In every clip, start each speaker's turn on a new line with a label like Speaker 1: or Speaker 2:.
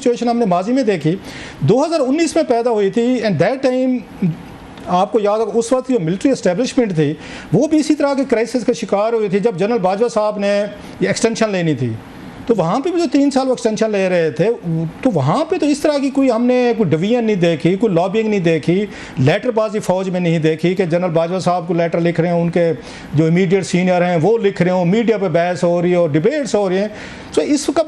Speaker 1: Situation हमने माजी में देखी, 2019 में पैदा हुई थी, एंड दैट टाइम आपको याद होगा उस वक्त जो मिलिट्री एस्टेब्लिशमेंट थी वो भी इसी तरह के क्राइसिस का शिकार हुई थी जब जनरल बाजवा साहब ने ये एक्सटेंशन लेनी थी। तो वहाँ पे भी जो 3 साल वो एक्सटेंशन ले रहे थे, तो वहाँ पे तो इस तरह की कोई हमने कोई डिवीजन नहीं देखी, कोई लॉबिंग नहीं देखी, लेटरबाजी फ़ौज में नहीं देखी कि जनरल बाजवा साहब को लेटर लिख रहे हैं, उनके जो इमीडिएट सीनियर हैं वो लिख रहे हो, मीडिया पे बहस हो रही है और डिबेट्स हो रही हैं। तो इसका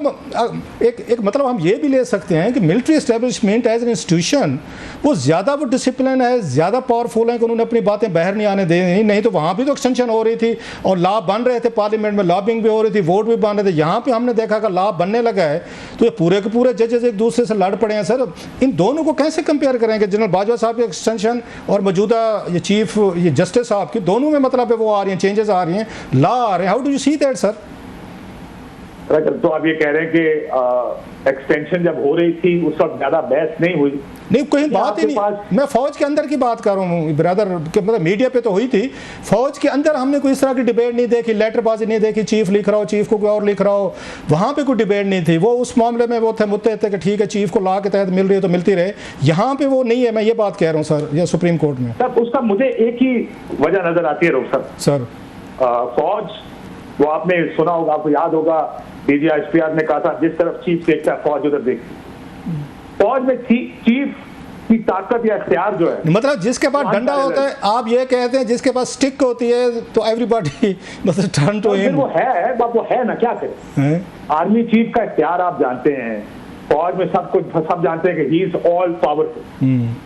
Speaker 1: एक मतलब हम ये भी ले सकते हैं कि military establishment as an institution वो ज़्यादा वो डिसिप्लिन है, ज़्यादा पावरफुल है कि उन्होंने अपनी बातें बाहर नहीं आने देनी। नहीं तो वहाँ भी तो एक्सटेंशन हो रही थी और लॉ बन रहे थे, पार्लियामेंट में लॉबिंग भी हो रही थी, वोट भी बन रहे थे। यहाँ पे हमने देखा कि लॉ बनने लगा है तो ये पूरे के पूरे जजेस एक दूसरे से लड़ पड़े हैं। सर इन दोनों को कैसे कंपेयर करेंगे, जनरल बाजवा साहब की एक्सटेंशन और मौजूदा ये चीफ ये जस्टिस साहब की, दोनों में मतलब है वो आ रही हैं, चेंजेस आ रही हैं, लॉ आ रहे हैं। How do you see that sir?
Speaker 2: तो आप ये कह रहे हैं कि एक्सटेंशन जब हो रही थी उस वक्त ज्यादा बहस नहीं हुई?
Speaker 1: नहीं, कोई बात ही नहीं, मैं फौज के अंदर की बात कर रहा हूँ ब्रदर, मतलब मीडिया पे तो हुई थी, फौज के अंदर हमने कोई इस तरह की डिबेट नहीं देखी, लेटरबाजी नहीं देखी, चीफ लिख रहा हो, चीफ को कोई और लिख रहा हो, वहाँ पे कोई डिबेट नहीं थी। वो उस मामले में वो थे मुद्दे थे कि ठीक है चीफ को लॉ के तहत मिल रही है तो मिलती रहे, यहाँ पे वो नहीं है। मैं ये बात कह रहा हूँ सर, या सुप्रीम कोर्ट में
Speaker 2: सर उसका मुझे एक ही वजह नजर आती है रोक सर, फौज वो आपने सुना होगा, आपको याद होगा DGISPR ने कहा था जिस तरफ चीफ देखता है फौज उधर देखती। फौज में चीफ की ताकत या इख्तियार जो है, मतलब
Speaker 1: जिसके पास डंडा होता है, आप ये कहते हैं जिसके पास स्टिक होती है तो एवरीबॉडी मतलब टर्न टू हिम।
Speaker 2: वो है ना, क्या करे। आर्मी चीफ का इख्तियार आप जानते हैं, फौज में सब जानते हैं कि he is all powerful.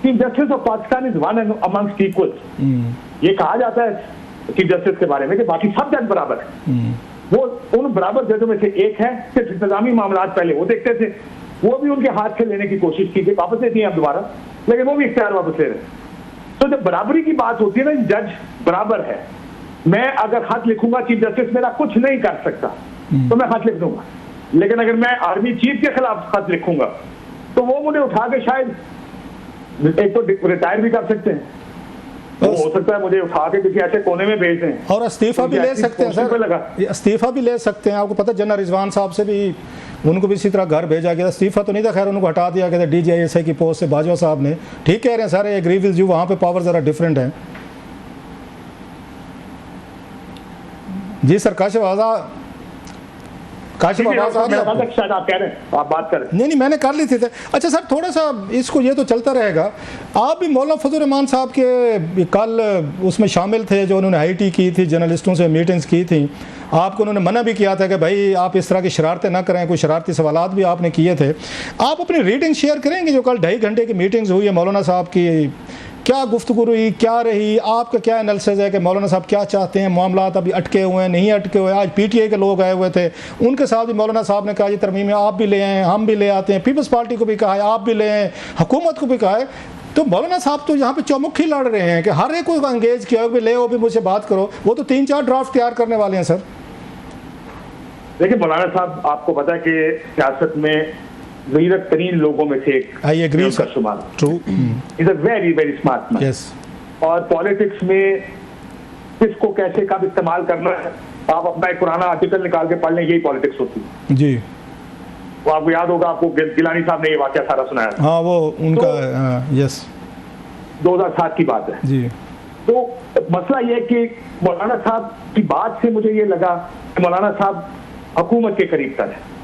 Speaker 2: Chief justice of Pakistan is one and amongst equals. ये कहा जाता है चीफ जस्टिस के बारे में कि बाकी सब जज बराबर है। वो उन बराबर जजों में से एक है। सिर्फ इंतजामी मामला पहले वो देखते थे, वो भी उनके हाथ से लेने की कोशिश की थी, वापस लेती है अब दोबारा, लेकिन वो भी इख्तियार वापस ले रहे। तो जब बराबरी की बात होती है ना, जज बराबर है, मैं अगर खत लिखूंगा चीफ जस्टिस मेरा कुछ नहीं कर सकता तो मैं खत लिख दूंगा, लेकिन अगर मैं आर्मी चीफ के खिलाफ खत लिखूंगा तो वो मुझे उठा के शायद एक तो रिटायर भी कर सकते हैं, हो सकता है मुझे उठा के किसी ऐसे कोने में भेज दें,
Speaker 1: और इस्तीफा भी ले सकते हैं सर, इस्तीफा भी ले सकते हैं। आपको पता है जनरल रिजवान साहब से भी, उनको भी इसी तरह घर भेजा गया, इस्तीफा तो नहीं था, खैर उनको हटा दिया गया था DGISI की पोस्ट से बाजवा साहब ने। ठीक कह रहे हैं सर, एग्री विद यू, वहाँ पे पावर ज़रा डिफरेंट है। जी सर, काशिफ आवाज़
Speaker 2: शायद आप कह रहे हैं, आप बात करें।
Speaker 1: नहीं मैंने कर ली थी। अच्छा सर, थोड़ा सा इसको, ये तो चलता रहेगा, आप भी मौलाना फजल रहमान साहब के कल उसमें शामिल थे जो उन्होंने IT की थी, जर्नलिस्टों से मीटिंग्स की थी, आपको उन्होंने मना भी किया था कि भाई आप इस तरह की शरारतें ना करें, कोई शरारती सवालात भी आपने किए थे। आप अपनी रीडिंग शेयर करेंगे जो कल 2.5 घंटे की मीटिंग्स हुई है मौलाना साहब की, क्या गुफ्तगू रही, क्या रही, आपका क्या एनालिसिस है कि मौलाना साहब क्या चाहते हैं, मामलात अभी अटके हुए हैं, नहीं अटके हुए? आज PTI के लोग आए हुए थे, उनके साथ भी मौलाना साहब ने कहा ये तरमीमें आप भी ले आएँ, हम भी ले आते हैं, पीपल्स पार्टी को भी कहा है आप भी ले आएँ, हुकूमत को भी कहा है। तो मौलाना साहब तो यहाँ पे चौमुखी लड़ रहे हैं कि हर एक को एंगेज किया हो, ले हो भी मुझसे बात करो, वो तो 3-4 ड्राफ्ट तैयार करने वाले हैं सर।
Speaker 2: देखिए मौलाना साहब, आपको पता है कि सियासत में ज़हीरत तरीन लोगों में से एक,
Speaker 1: I agree sir, true,
Speaker 2: is a very very smart man.
Speaker 1: Yes,
Speaker 2: और पॉलिटिक्स में किसको कैसे कब इस्तेमाल करना है, आप अपना एक पुराना आर्टिकल निकाल के पढ़ लें, यही पॉलिटिक्स होती है जी। वो आपको याद होगा, आपको गिलानी साहब ने ये वाकया सारा सुनाया।
Speaker 1: हाँ, वो उनका यस
Speaker 2: 2007 की बात है जी। तो मसला ये कि मौलाना साहब की बात से मुझे ये लगा कि मौलाना साहब हुकूमत के करीब तर है।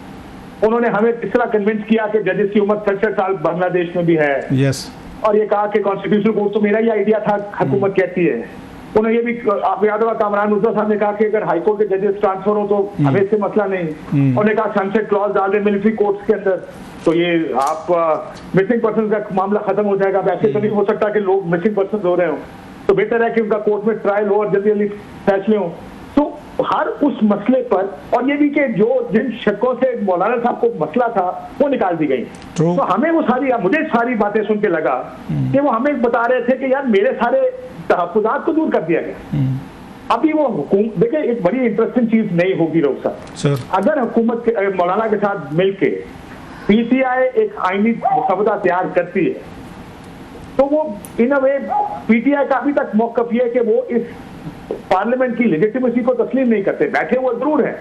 Speaker 2: उन्होंने हमें इस तरह कन्विंस किया कि जजेस की उम्र 66 साल बांग्लादेश में भी है,
Speaker 1: यस, और
Speaker 2: ये कहा कि कॉन्स्टिट्यूशनल कोर्ट, तो मेरा ही आइडिया था हुकूमत कहती है। उन्होंने ये भी, आपको याद होगा कामरान मुर्तजा साहब ने कहा कि अगर हाईकोर्ट के जजेस ट्रांसफर हो तो हमें इससे मसला नहीं। उन्होंने कहा सनसेट क्लॉज डाल दें मिलिट्री कोर्ट्स के अंदर, तो ये आप मिसिंग पर्सन का मामला खत्म हो जाएगा। ऐसे तो नहीं हो सकता कि लोग मिसिंग पर्सन हो रहे हो, तो बेहतर है कि उनका कोर्ट में ट्रायल हो और जल्दी जल्दी फैसले हो। तो हर उस मसले पर, और ये भी कि जो जिन शकों से मौलाना साहब को मसला था वो निकाल दी गई। तो हमें वो मुझे सारी बातें सुन के लगा कि वो हमें बता रहे थे कि यार मेरे सारे तहफ्फुज़ात को दूर कर दिया गया। अभी वो हुकूमत, देखिए एक बड़ी इंटरेस्टिंग चीज नहीं होगी रोक साहब, अगर हुकूमत के मौलाना के साथ मिलके PTI एक आईनी मसवदा तैयार करती है तो वो इन अ वे PTI का अभी तक मौक़िफ़ ये है कि वो इस पार्लियामेंट की लेजिटिमेसी को तस्लीम नहीं करते। बैठे हुए जरूर है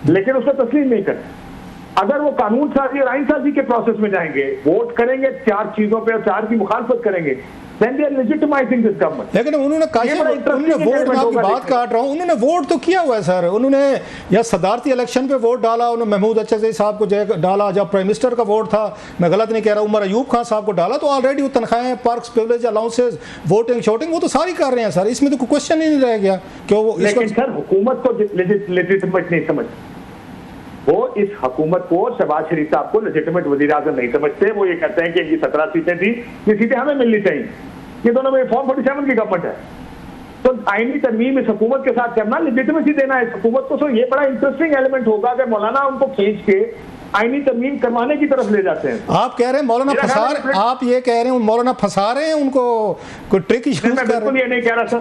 Speaker 2: लेकिन उसको तस्लीम नहीं करते। अगर वो कानून साजी और आइन साजी के प्रोसेस में जाएंगे, वोट करेंगे 4 चीजों पे और 4 की मुखालफत करेंगे, then they are legitimizing this government।
Speaker 1: लेकिन उन्होंने
Speaker 2: interesting
Speaker 1: वोट, मैं आपकी
Speaker 2: होगा
Speaker 1: बात काट रहा हूँ, उन्होंने वोट तो किया हुआ है सर। उन्होंने या सदारती इलेक्शन पे वोट डाला, उन्होंने महमूद अचकज़ई साहब को जो डाला, जब प्राइम मिनिस्टर का वोट था, मैं गलत नहीं कह रहा, उमर अयूब खान साहब को डाला, तो ऑलरेडी वो तनख्वाहें, पर्क्स, प्रिविलेज, अलाउंसेज, वोटिंग शोटिंग वो तो सारी कर रहे हैं सर। इसमें तो कोई क्वेश्चन ही नहीं रह गया कि वो।
Speaker 2: लेकिन सर हुकूमत को लेजिटिमेट नहीं समझती, वो इस हुकूमत को, शहबाज शरीफ साहब को लेजिटिमेट वज़ीर आज़म नहीं समझते। वो ये कहते हैं कि इनकी 17 सीटें थी, ये सीटें हमें मिलनी चाहिए। ये दोनों में फॉर्म 47 की गवर्नमेंट है, तो आईनी तरमीम इस हुकूमत के साथ करना, लेजिटिमेसी देना है इस हुकूमत को। तो ये बड़ा इंटरेस्टिंग एलिमेंट होगा कि मौलाना उनको खींच के आईनी तरमीम करवाने की तरफ ले जाते हैं।
Speaker 1: आप कह रहे हैं मौलाना फंसा रहे हैं, आप ये कह रहे हैं मौलाना फंसा रहे हैं उनको, कोई ट्रिक यूज कर रहे हैं?
Speaker 2: मैं बिल्कुल ये नहीं कह रहा सर,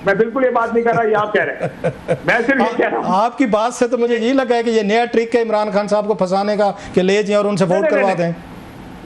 Speaker 2: मैं बिल्कुल ये बात नहीं कर रहा, ये आप कह रहे हैं। मैं सिर्फ ये कह रहा हूं,
Speaker 1: आपकी बात से तो मुझे ये लगा है कि ये नया ट्रिक है इमरान खान साहब को फंसाने का, कि ले जाएं और उनसे वोट करवा दें।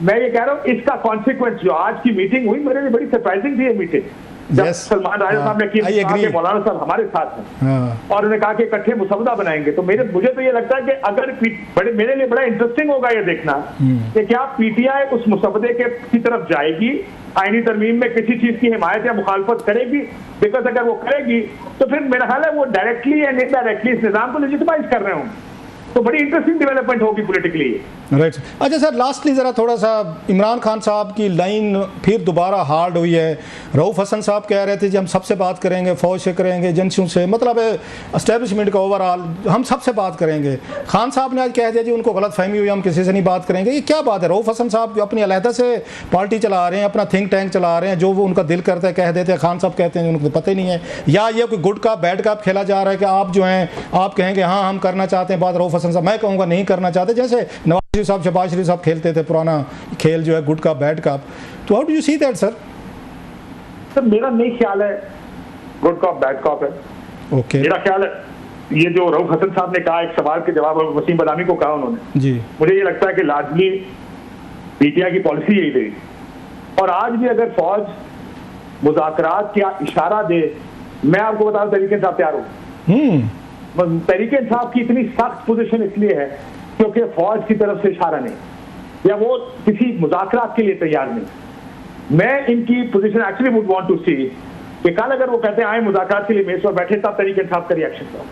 Speaker 2: मैं ये कह रहा हूँ इसका कॉन्सिक्वेंस, जो आज की मीटिंग हुई मेरे लिए बड़ी सरप्राइजिंग थी। ये मीटिंग जब सलमान राजा साहब ने की, मौलाना साहब हमारे साथ हैं और उन्होंने कहा कि इकट्ठे मुसवदा बनाएंगे, तो मुझे तो ये लगता है कि अगर मेरे लिए बड़ा इंटरेस्टिंग होगा ये देखना कि क्या पीटीआई उस मुसवदे की तरफ जाएगी, आईनी तरमीम में किसी चीज की हिमायत या मुखालफत करेगी। बिकॉज अगर वो करेगी तो फिर मेरा ख्याल है वो डायरेक्टली एंड इनडायरेक्टली इस निजाम को लेजिटिमाइज कर रहे होंगे, तो बड़ी इंटरेस्टिंग डेवलपमेंट होगी पॉलिटिकली।
Speaker 1: राइट। अच्छा सर, लास्टली ज़रा थोड़ा सा इमरान खान साहब की लाइन फिर दोबारा हार्ड हुई है। रऊफ हसन साहब कह रहे थे जी हम सबसे बात करेंगे, फौज से करेंगे, एजेंसियों से, मतलब एस्टेब्लिशमेंट का ओवरऑल हम सबसे बात करेंगे। खान साहब ने आज कह दिया जी उनको गलत फहमी हुई, हम किसी से नहीं बात करेंगे। ये क्या बात है? रऊफ हसन साहब अपनी अलहदा से पार्टी चला रहे हैं, अपना थिंक टैंक चला रहे हैं, जो वो उनका दिल करता है कह देते हैं। खान साहब कहते हैं उनको पता ही नहीं है, या ये कोई गुड कप बैड कप खेला जा रहा है कि आप जो हैं आप कहेंगे हाँ हम करना चाहते हैं बात, रऊफ हसन साहब मैं कहूँगा नहीं करना चाहते, जैसे नवाज शरीफ साहब, शहबाज शरीफ साहब खेलते थे पुराना खेल जो है गुड कप बैड कप। तो how do you see that sir?
Speaker 2: Sir मेरा नहीं ख्याल है गुड कप बैड कप है।
Speaker 1: ओके,
Speaker 2: मेरा ख्याल है ये जो रऊफ हसन साहब ने कहा, एक सवाल के जवाब वसीम बदामी को कहा उन्होंने जी, मुझे ये लगता है कि लाजमी पीटीआई की पॉलिसी यही रही। और आज भी अगर फौज मुज़ाकरात का इशारा दे, मैं आपको बता दूं तहरीक इंसाफ तैयार हो। तहरीक इंसाफ की इतनी सख्त पोजीशन इसलिए है क्योंकि फौज की तरफ से इशारा नहीं, या वो किसी मुज़ाकरात के लिए तैयार नहीं। मैं इनकी position actually would want to see कि कल अगर वो कहते हैं आए मुज़ाकरात के लिए मेज पर बैठे, तब तहरीक इंसाफ का रिएक्शन करो।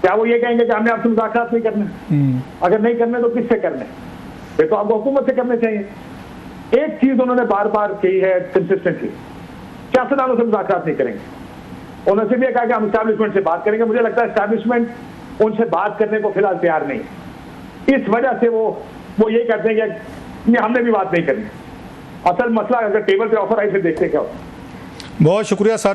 Speaker 2: क्या वो ये कहेंगे कि हमने आपसे मुज़ाकरात नहीं करने? अगर नहीं करने तो किससे करने? फिर तो आपको हुकूमत से करने चाहिए। एक चीज उन्होंने बार बार कही है कंसिस्टेंटली, सियासतदानों से मुज़ाकरात नहीं करेंगे। उन्होंने सिर्फ ये कहा कि हम एस्टैब्लिशमेंट से बात करेंगे। मुझे लगता है एस्टैब्लिशमेंट उनसे बात करने को फिलहाल तैयार नहीं, इस वजह से वो ये कहते हैं कि हमने भी बात नहीं करनी। असल मसला अगर टेबल पे ऑफर आई फिर देखते क्या होता है।
Speaker 1: बहुत शुक्रिया सर।